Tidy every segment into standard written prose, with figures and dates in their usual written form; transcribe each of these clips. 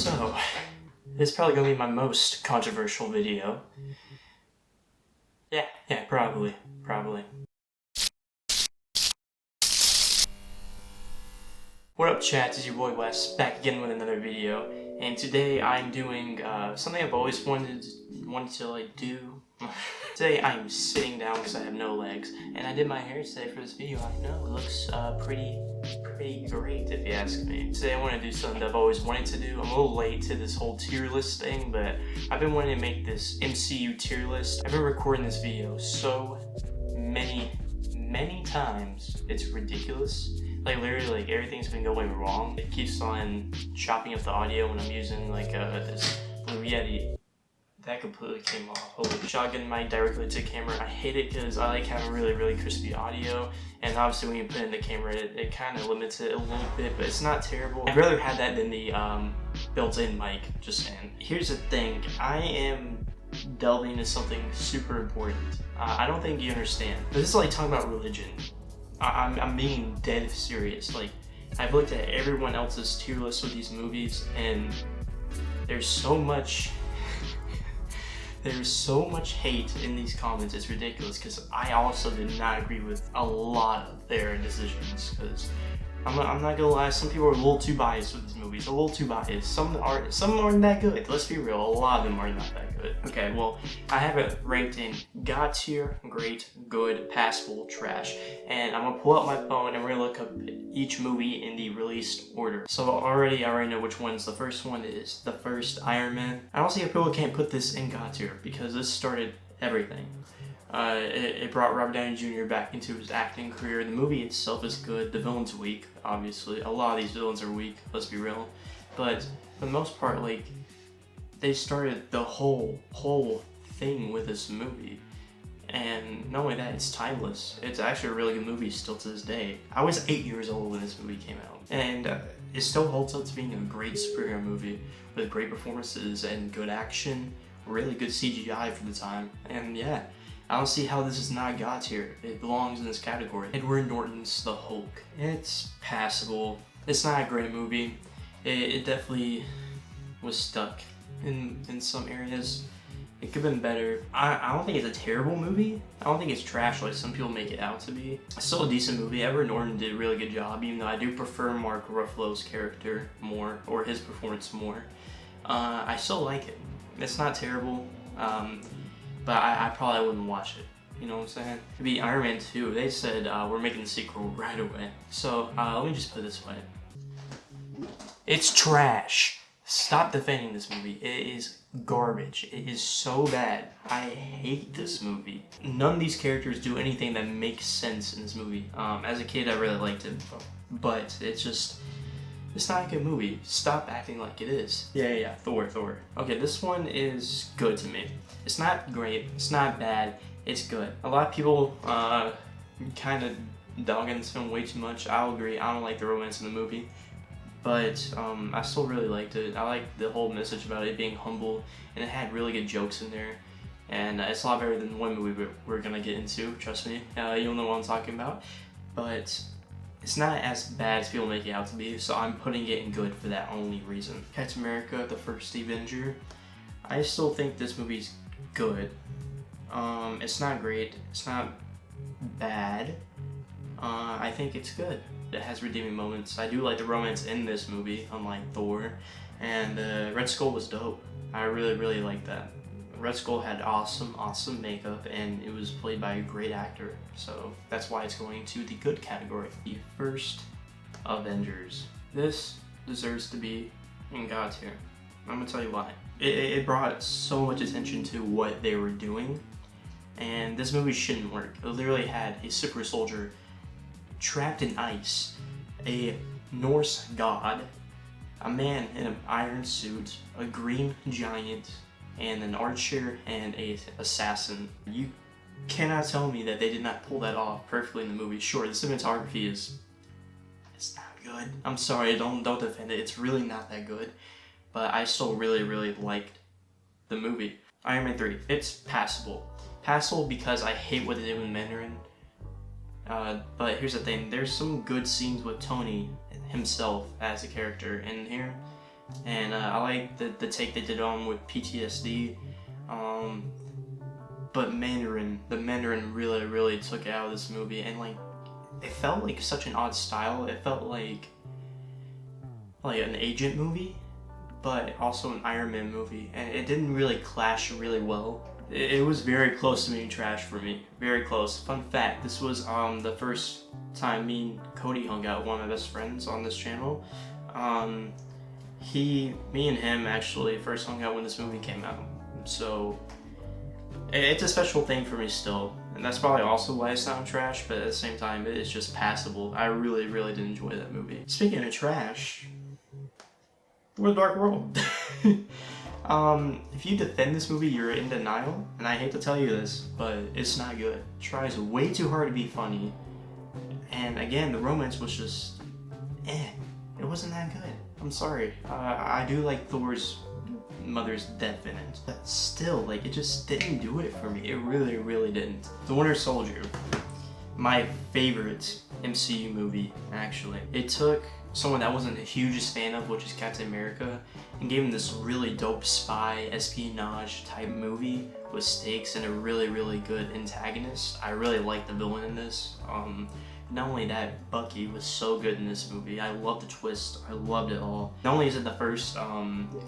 So, this is probably gonna be my most controversial video. Yeah, probably. What up, chats? It's your boy Wes, back again with another video, and today I'm doing something I've always wanted to like do. Today I'm sitting down because I have no legs, and I did my hair today for this video. I know it looks pretty great if you ask me. Today I want to do something that I've always wanted to do. I'm a little late to this whole tier list thing, but I've been wanting to make this MCU tier list. I've been recording this video so many times, it's ridiculous. Like literally, like everything's been going wrong. It keeps on chopping up the audio when I'm using like this Blue Yeti. That completely came off. Holy shotgun mic directly to camera. I hate it because I like having really crispy audio, and obviously when you put it in the camera, it kind of limits it a little bit, but it's not terrible. I'd rather have that than the built-in mic. Just saying. Here's the thing. I am delving into something super important. I don't think you understand. This is like talking about religion. I'm being dead serious. Like, I've looked at everyone else's tier list with these movies, and there's so much hate in these comments. It's ridiculous, because I also did not agree with a lot of their decisions, because I'm not gonna lie, some people are a little too biased with these movies, a little too biased. Some aren't that good. Let's be real, a lot of them are not that good. Okay, well, I have it ranked in God tier, great, good, passable, trash, and I'm gonna pull out my phone and we're gonna look up each movie in the released order. So I already know which ones. The first one is the first Iron Man. I don't see how people can't put this in God tier, because this started everything. It brought Robert Downey Jr. back into his acting career. The movie itself is good. The villain's weak, obviously. A lot of these villains are weak, let's be real. But for the most part, like, they started the whole thing with this movie. And not only that, it's timeless. It's actually a really good movie still to this day. I was 8 years old when this movie came out. And it still holds up to being a great superhero movie with great performances and good action, really good CGI for the time. And yeah, I don't see how this is not God tier. It belongs in this category. Edward Norton's The Hulk. It's passable. It's not a great movie. It definitely was stuck in some areas. It could have been better. I don't think it's a terrible movie. I don't think it's trash like some people make it out to be. It's still a decent movie. Edward Norton did a really good job, even though I do prefer Mark Ruffalo's character more, or his performance more. I still like it. It's not terrible. But I probably wouldn't watch it. You know what I'm saying? It'd be Iron Man 2. They said we're making the sequel right away. So let me just put it this way. It's trash. Stop defending this movie. It is garbage. It is so bad. I hate this movie. None of these characters do anything that makes sense in this movie. As a kid, I really liked it, but it's not a good movie. Stop acting like it is. Yeah, Thor. Okay, this one is good to me. It's not great, it's not bad, it's good. A lot of people kind of dogging this film way too much. I'll agree, I don't like the romance in the movie, but I still really liked it. I liked the whole message about it being humble, and it had really good jokes in there. And it's a lot better than one movie we're gonna get into, trust me. You'll know what I'm talking about. But it's not as bad as people make it out to be, so I'm putting it in good for that only reason. Captain America, the first Avenger. I still think this movie's good. It's not great. It's not bad. I think it's good. It has redeeming moments. I do like the romance in this movie, unlike Thor. And Red Skull was dope. I really like that. Red Skull had awesome makeup, and it was played by a great actor, so that's why it's going to the good category. The first Avengers. This deserves to be in God tier. I'm gonna tell you why. It brought so much attention to what they were doing, and this movie shouldn't work. It literally had a super soldier trapped in ice, a Norse god, a man in an iron suit, a green giant, and an archer and a assassin. You cannot tell me that they did not pull that off perfectly in the movie. Sure, the cinematography it's not good. I'm sorry, don't defend it. It's really not that good. But I still really liked the movie. Iron Man 3, it's passable. Passable because I hate what they did with Mandarin. But here's the thing, there's some good scenes with Tony himself as a character in here. and I like the take they did on with PTSD. But the Mandarin really took it out of this movie, and like it felt like such an odd style. It felt like an agent movie, but also an Iron Man movie, and it didn't really clash really well. It was very close to being trash for me, very close. Fun fact: this was the first time me and Cody hung out, one of my best friends on this channel. Me and him actually first hung out when this movie came out, so it's a special thing for me still, and that's probably also why it's not trash, but at the same time, it is just passable. I really did enjoy that movie. Speaking of trash, Thor: The Dark World. If you defend this movie, you're in denial, and I hate to tell you this, but it's not good. It tries way too hard to be funny, and again, the romance was just, it wasn't that good. I'm sorry. I do like Thor's mother's death in it, but still, like, it just didn't do it for me. It really didn't. The Winter Soldier, my favorite MCU movie, actually. It took someone that I wasn't the hugest fan of, which is Captain America, and gave him this really dope spy espionage type movie with stakes and a really good antagonist. I really liked the villain in this. Not only that, Bucky was so good in this movie. I loved the twist. I loved it all. Not only is it the first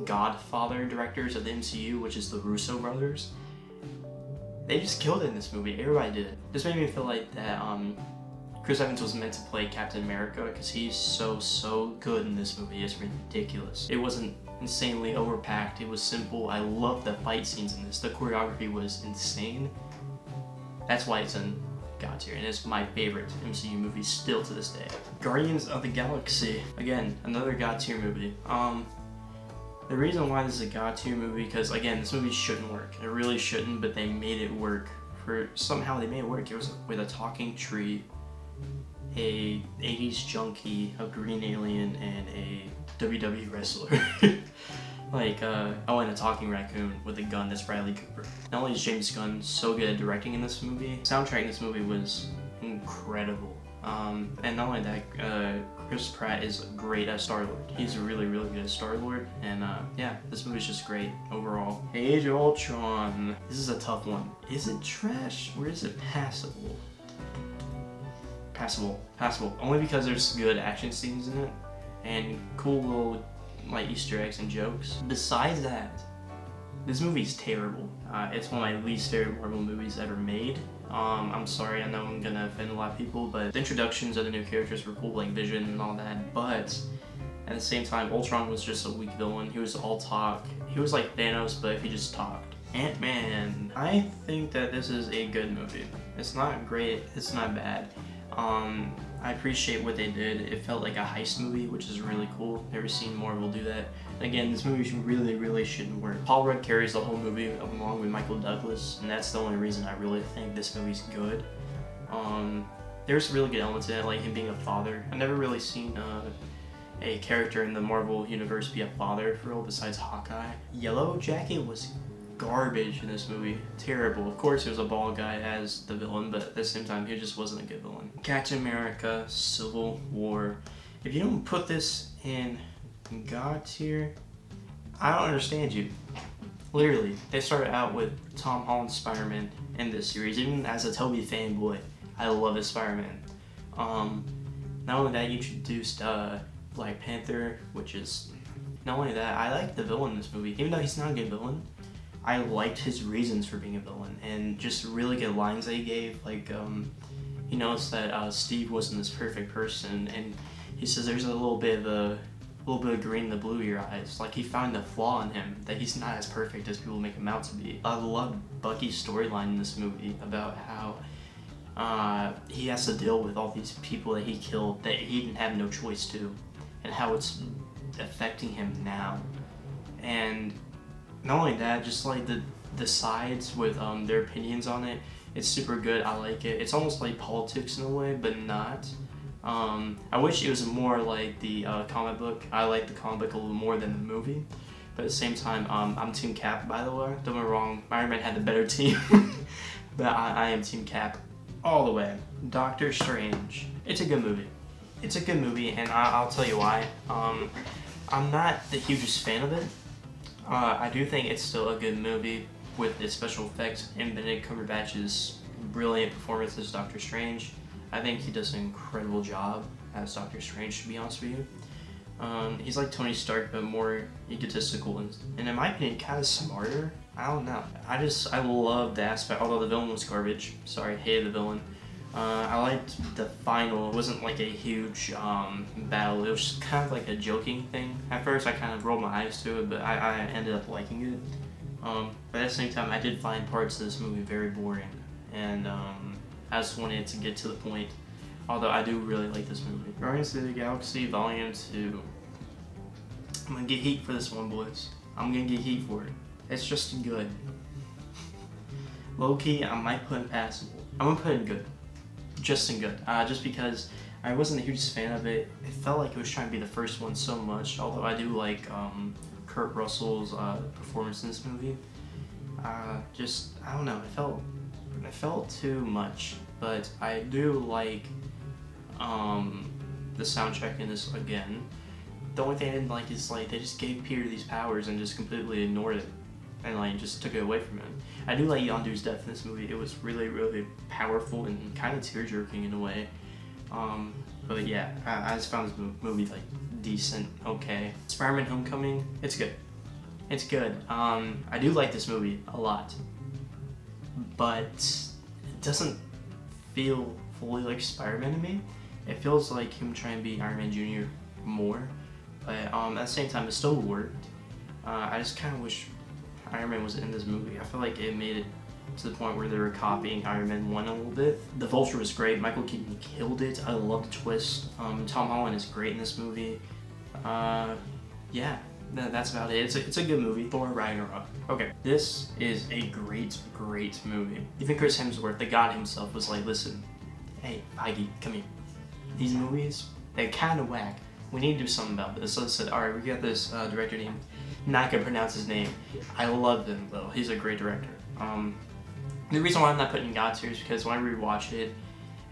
Godfather directors of the MCU, which is the Russo brothers, they just killed it in this movie. Everybody did. This made me feel like that Chris Evans was meant to play Captain America, because he's so good in this movie. It's ridiculous. It wasn't insanely overpacked. It was simple. I loved the fight scenes in this. The choreography was insane. That's why it's in God tier, and it's my favorite MCU movie still to this day. Guardians of the Galaxy, again, another God tier movie. The reason why this is a God tier movie, because again, this movie shouldn't work. It really shouldn't, but they made it work. Somehow they made it work. It was with a talking tree, a 80s junkie, a green alien, and a WWE wrestler. And a talking raccoon with a gun that's Bradley Cooper. Not only is James Gunn so good at directing in this movie, the soundtrack in this movie was incredible. And not only that, Chris Pratt is great as Star-Lord. He's really good as Star-Lord, and yeah, this movie's just great overall. Age of Ultron. This is a tough one. Is it trash or is it passable? Passable. Only because there's good action scenes in it and cool little Easter eggs and jokes. Besides that, this movie's terrible. It's one of my least favorite Marvel movies ever made. I'm sorry, I know I'm gonna offend a lot of people, but the introductions of the new characters were cool, like Vision and all that, but at the same time, Ultron was just a weak villain. He was all talk. He was like Thanos, but if he just talked. Ant-Man. I think that this is a good movie. It's not great, it's not bad. I appreciate what they did. It felt like a heist movie, which is really cool. Never seen Marvel do that. Again, this movie really shouldn't work. Paul Rudd carries the whole movie along with Michael Douglas, and that's the only reason I really think this movie's good. There's really good elements in it, like him being a father. I've never really seen a character in the Marvel universe be a father for real besides Hawkeye. Yellow Jacket was garbage in this movie. Terrible. Of course, there's a bald guy as the villain, but at the same time, he just wasn't a good villain. Captain America: Civil War. If you don't put this in God tier, I don't understand you. Literally, they started out with Tom Holland's Spider-Man in this series. Even as a Tobey fanboy, I love his Spider-Man. Not only that, you introduced Black Panther, which is... Not only that, I like the villain in this movie. Even though he's not a good villain, I liked his reasons for being a villain, and just really good lines that he gave. Like, he noticed that Steve wasn't this perfect person, and he says there's a little bit of green in the blue of your eyes. Like, he found a flaw in him, that he's not as perfect as people make him out to be. I love Bucky's storyline in this movie about how he has to deal with all these people that he killed that he didn't have no choice to, and how it's affecting him now. And not only that, just like the sides with their opinions on it, it's super good. I like it. It's almost like politics in a way, but not. I wish it was more like the comic book. I like the comic book a little more than the movie, but at the same time, I'm Team Cap, by the way. Don't get me wrong, Iron Man had the better team, but I am Team Cap all the way. Doctor Strange. It's a good movie. It's a good movie, and I'll tell you why. I'm not the hugest fan of it. I do think it's still a good movie with its special effects and Benedict Cumberbatch's brilliant performance as Doctor Strange. I think he does an incredible job as Doctor Strange, to be honest with you. He's like Tony Stark, but more egotistical and in my opinion, kind of smarter. I don't know. I love the aspect, although the villain was garbage. Sorry, hated the villain. I liked the final. It wasn't like a huge battle. It was just kind of like a joking thing. At first, I kind of rolled my eyes to it, but I ended up liking it. But at the same time, I did find parts of this movie very boring, and I just wanted to get to the point. Although I do really like this movie. Guardians of the Galaxy Volume 2. I'm gonna get heat for this one, boys. I'm gonna get heat for it. It's just good. Low key, I might put in passable. I'm gonna put in good. Just in good. Just because I wasn't the hugest fan of it. It felt like it was trying to be the first one so much. Although I do like Kurt Russell's performance in this movie. I don't know. It felt too much. But I do like the soundtrack in this again. The only thing I didn't like is like they just gave Peter these powers and just completely ignored it and like just took it away from him. I do like Yondu's death in this movie. It was really, really powerful and kind of tear-jerking in a way. But yeah, I just found this movie like decent, okay. Spider-Man: Homecoming, it's good. It's good. I do like this movie a lot, but it doesn't feel fully like Spider-Man to me. It feels like him trying to be Iron Man Jr. more, but at the same time it still worked. I just kind of wish Iron Man was in this movie. I feel like it made it to the point where they were copying Iron Man 1 a little bit. The Vulture was great. Michael Keaton killed it. I love the twist. Tom Holland is great in this movie. Yeah, that's about it. It's a good movie. Thor Ragnarok. Okay, this is a great, great movie. Even Chris Hemsworth, the god himself, was like, listen, hey, Feige, come here. These movies, they're kind of whack. We need to do something about this. So I said, alright, we got this director named, not gonna pronounce his name. I love him though. He's a great director. The reason why I'm not putting in God tier is because when I rewatched it,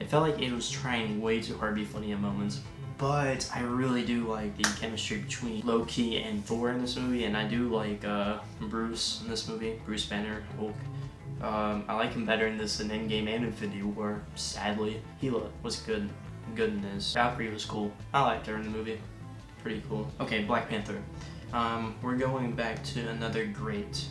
it felt like it was trying way too hard to be funny at moments. But I really do like the chemistry between Loki and Thor in this movie, and I do like Bruce in this movie, Bruce Banner, Hulk. I like him better in this than Endgame and Infinity War, sadly. Hela was good in this. Valkyrie was cool. I liked her in the movie. Pretty cool. Okay, Black Panther. We're going back to another great.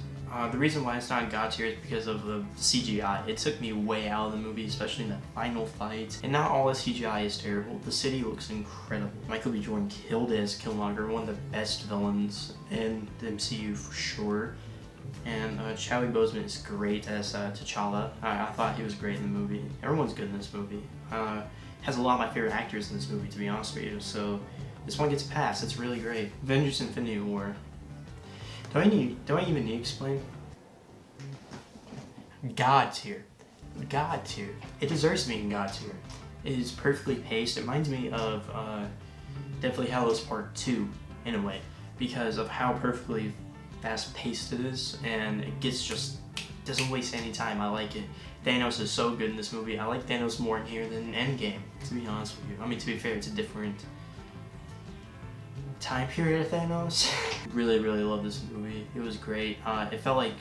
The reason why it's not God tier is because of the CGI. It took me way out of the movie, especially in that final fight. And not all the CGI is terrible. The city looks incredible. Michael B. Jordan killed it as Killmonger, one of the best villains in the MCU for sure. And Chadwick Boseman is great as T'Challa. I thought he was great in the movie. Everyone's good in this movie. Has a lot of my favorite actors in this movie, to be honest with you. So this one gets passed. It's really great. Avengers: Infinity War. Do I even need to explain? God tier. God tier. It deserves to be in God tier. It is perfectly paced. It reminds me of Deathly Hallows Part 2 in a way, because of how perfectly fast paced it is, and it doesn't waste any time. I like it. Thanos is so good in this movie. I like Thanos more in here than in Endgame, to be honest with you. I mean, to be fair, it's a different time period of Thanos. Really, really love this movie. It was great. It felt like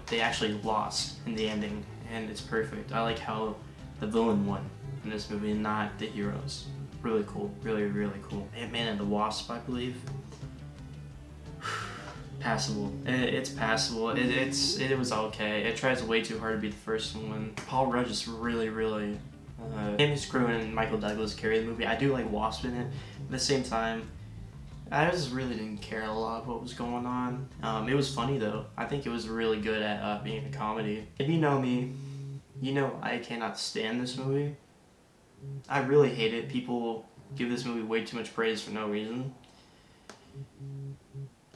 they actually lost in the ending, and it's perfect. I like how the villain won in this movie and not the heroes. Really cool. Really, really cool. Ant-Man and the Wasp, I believe. Passable. It's passable. It was okay. It tries way too hard to be the first one. Paul Rudd is really, really. Him, Screw, and Michael Douglas carry the movie. I do like Wasp in it. At the same time, I just really didn't care a lot what was going on. It was funny though. I think it was really good at being a comedy. If you know me, you know I cannot stand this movie. I really hate it. People give this movie way too much praise for no reason.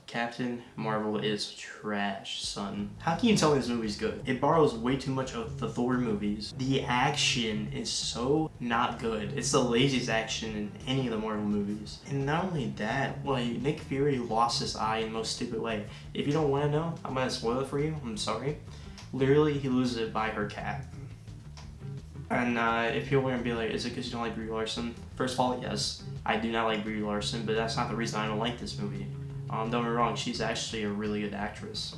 Captain Marvel is trash, son. How can you tell me this movie's good? It borrows way too much of the Thor movies. The action is so not good. It's the laziest action in any of the Marvel movies. And not only that, like, Nick Fury lost his eye in the most stupid way. If you don't want to know, I'm gonna spoil it for you. I'm sorry. Literally, he loses it by her cat. And if people are gonna be like, is it because you don't like Brie Larson? First of all, yes, I do not like Brie Larson, but that's not the reason I don't like this movie. Don't get me wrong, she's actually a really good actress.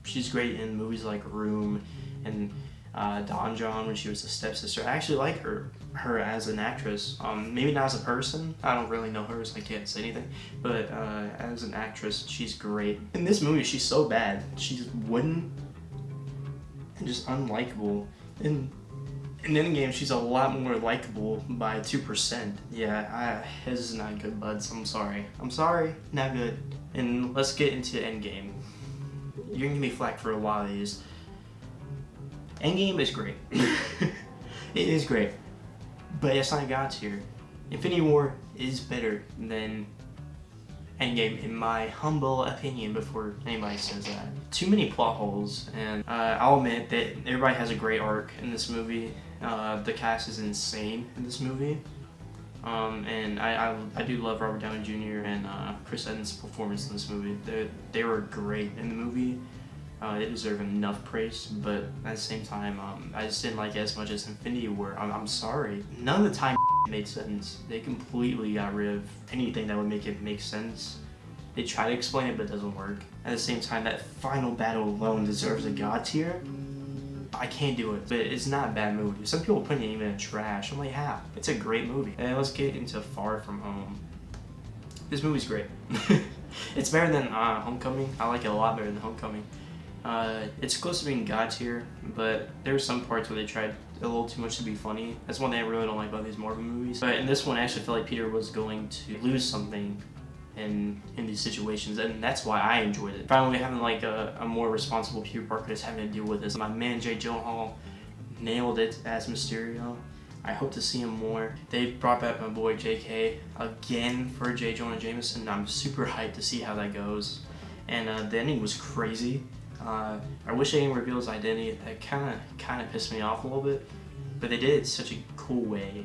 She's great in movies like Room and Don John when she was the stepsister. I actually like her as an actress. Maybe not as a person. I don't really know her, so I can't say anything. But as an actress, she's great. In this movie, she's so bad. She's wooden and just unlikable. In Endgame, she's a lot more likable by 2%. Yeah, this is not good, buds. I'm sorry. Not good. And let's get into Endgame. You're gonna give me flack for a lot of these. Endgame is great. It is great. But it's not God tier. Infinity War is better than Endgame, in my humble opinion, before anybody says that. Too many plot holes, and I'll admit that everybody has a great arc in this movie. The cast is insane in this movie. And I do love Robert Downey Jr. and Chris Evans' performance in this movie. They were great in the movie. They deserve enough praise, but at the same time, I just didn't like it as much as Infinity War. I'm sorry. None of the time made sense. They completely got rid of anything that would make it make sense. They try to explain it, but it doesn't work. At the same time, that final battle alone deserves a God tier. I can't do it, but it's not a bad movie. Some people put it even in trash. I'm like, how? It's a great movie. And let's get into Far From Home. This movie's great. It's better than Homecoming. I like it a lot better than Homecoming. It's close to being God tier, but there's some parts where they tried a little too much to be funny. That's one thing I really don't like about these Marvel movies. But in this one, I actually felt like Peter was going to lose something in these situations, and that's why I enjoyed it. Finally having like a more responsible Peter Parker that's having to deal with this. My man Jake Gyllenhaal nailed it as Mysterio. I hope to see him more. They brought back my boy JK again for J. Jonah Jameson. I'm super hyped to see how that goes. And the ending was crazy. I wish they didn't reveal his identity. That kind of pissed me off a little bit, but they did it in such a cool way.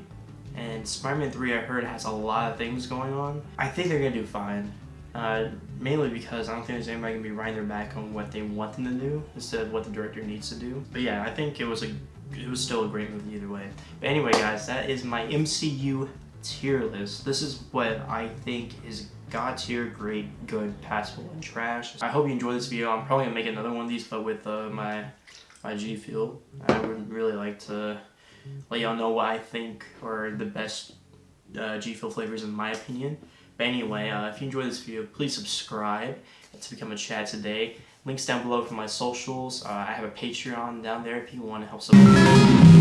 And Spider-Man 3, I heard, has a lot of things going on. I think they're gonna do fine, mainly because I don't think there's anybody gonna be riding their back on what they want them to do instead of what the director needs to do. But yeah, I think it was still a great movie either way. But anyway, guys, that is my MCU tier list. This is what I think is God tier, great, good, passable, and trash. I hope you enjoyed this video. I'm probably gonna make another one of these, but with my G Fuel. I would really like to let y'all know what I think are the best G Fuel flavors in my opinion. But anyway, if you enjoyed this video, please subscribe to become a Chad Today. Links down below for my socials. I have a Patreon down there if you want to help support me.